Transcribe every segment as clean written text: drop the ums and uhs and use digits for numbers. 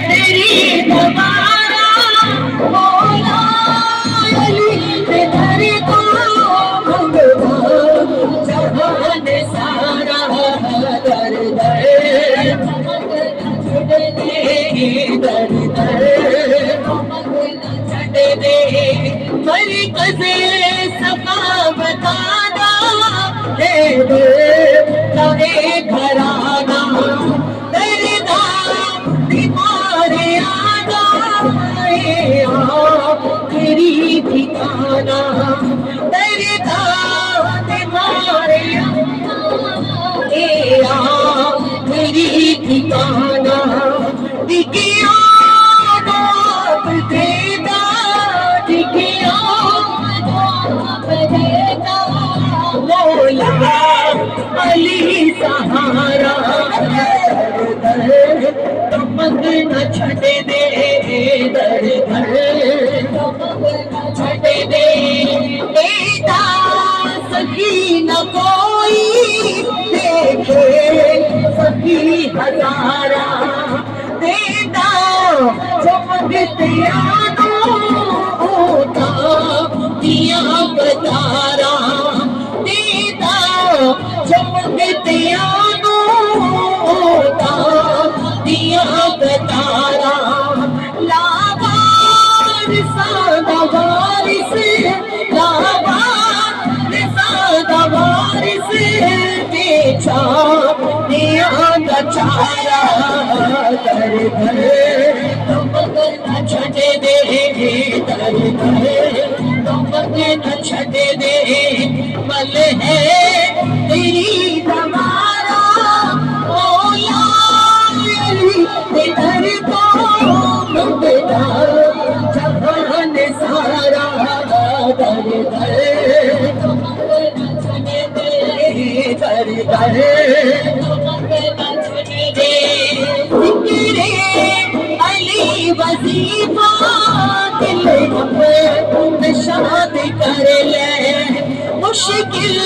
تیری دوبارہ مولا علی پہ در کو جہان سارا در در در چھٹ دے مرکز صفا بتانا ہے تمہیں گھرانا دردا بیمار آنا تیری ٹھکانا دردا بیمار تیری ٹھکانا ٹکیا باپ دیتا ٹکیا باپ دیتا مولا علی سہارا تمک نہ چھٹ دے در در چھٹ دے دیتا سکی نہ کوئی دیکھے سکی ہزارہ دیتا چمکتے آنوں ہوتا دیا بتارا دیتا چمکتے آنوں ہوتا دیا بتارا لاوار سادہ وارث لاوار سادہ وارث بیچا دیا بچارا در در تمک نہ چھٹ دے در در تمک نہ چھٹ دے مل ہے تیری تمہارا مولا علی در کو مبدا جہان سارا در در تمک نہ چھٹ دے در در علی وظیفہ دل شاد کر لے مشکل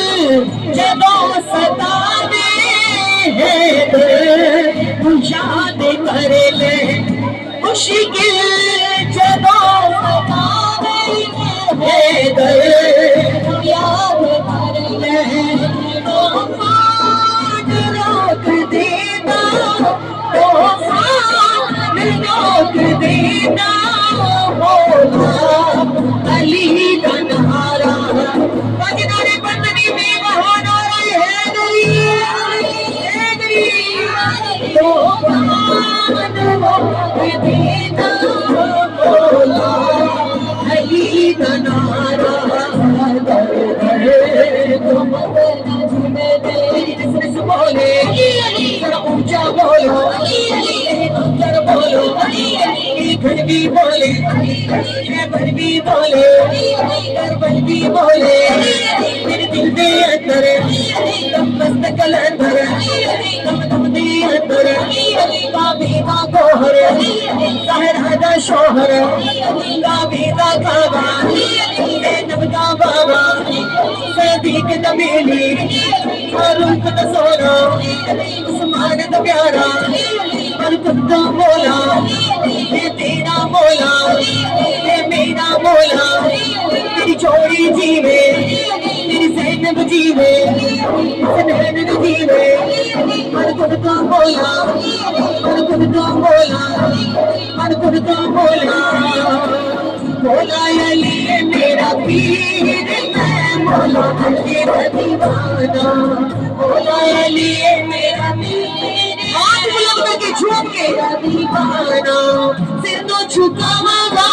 جدوں ستانے ہیں یاد کر لے مشکل جدوں ستانے ہیں یاد کر لے طوفان روک دینا طوفان روک دینا مولا علی کا نعرہ بجنار بندنی میں وہاں نعرہ حیدری طوفان روک دینا مولا علی کا نعرہ بولے ذرا اونچا بولو ذرا بولو گھر بھی بولے خیبر بھی بولے کربل بھی بولے میرے دل دے اندر کم مستقل اندر کم دم دے اندر کعبے کا گوہر ظاہر دا شوہر کعبے کا کعبہ زینب کا بابا صدیق دا بیلی فاروق دا سونا عثمان دا پیارا برکت دا مولا اے تیرا مولا اے میرا مولا تیری جوڑی جیوے تیری زینب جیوے سنہن جیوے برکت دا مولا برکت دا مولا برکت دا مولا مولا علی میرا پیر میں مولا علی دیوانہ مولا علی میرا پیر ہاتھ بلند کر کے جھوم کے دیوانہ سر تو جھکاواں گا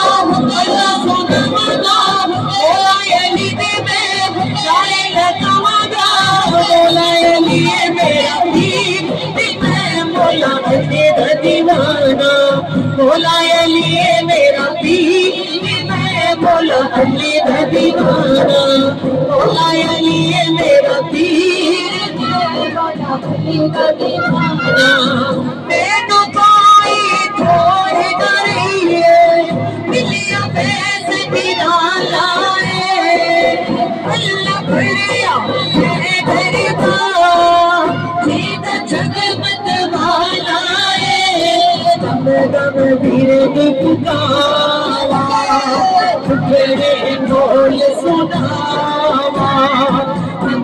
اللہ سناواں گا مولا علی دے میں گائے لگاواں گا مولا علی میرا پیر میں مولا علی دیوانہ مولا علی میرا پیر مولا علی دا دیوانہ مولا علی میرا پیر مولا علی دا دیوانہ میں تو کوئی چھوڑ کر رہی ہے ملیا پیسے گرا لائے اللہ بھریا میرے گھر کا جیتا جگ مت والا ہے دم ویرے دی پکارا تیرے ڈھول سناوا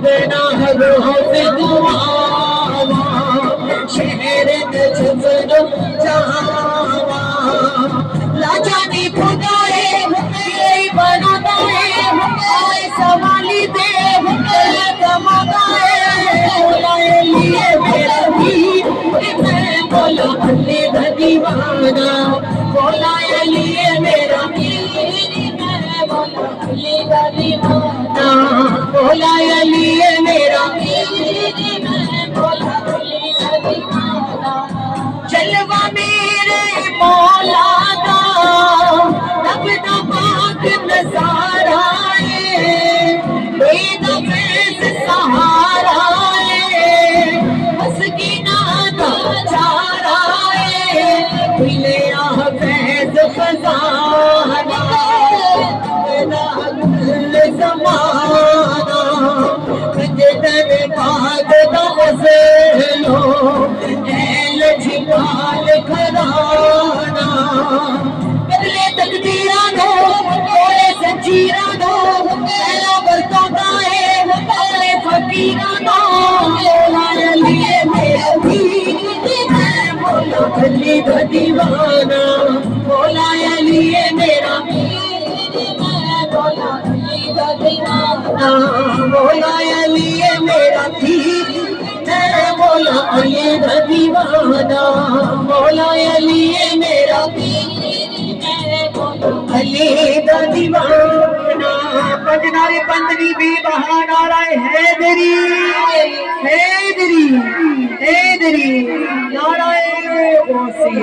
دینا ہر روز دعاوا شہر میں جبر جہاوا لاجانی خدائے میری بنادائے آئے سوالی دے کمادائے بولائے لیے میرا بھی میں بولا علی دا دیوانہ بولائے لیے میرا بھی میں بولا علی دا دیوانہ بولائے لیے میرا بھی میں بولا علی دا دیوانہ جلوہ میرے مولا دا رب دا پاک نظارہ بے نفیس سہارا مسکینہ دا چارہ ملے آہ فیض خزانہ میرا کل زمانہ جدن بعد دا غزلو ایل جبال کھرانا بدلے تقدیرانو کوئے زنجیرانو پہلا برتوں دائے اپنے فقیرانو بولائے لیے میرا بھی میں بولا علی دا دیوانہ بولائے لیے میرا بھی میں بولا علی دا دیوانہ بولائے لیے میرا بھی میں بولا علی دا دیوانہ بولائے لیے میرا بھی علی دا دیوانہ بجنارے بندنی بھی بہانا رائے حیدری حیدری حیدری نعرہ غوثیہ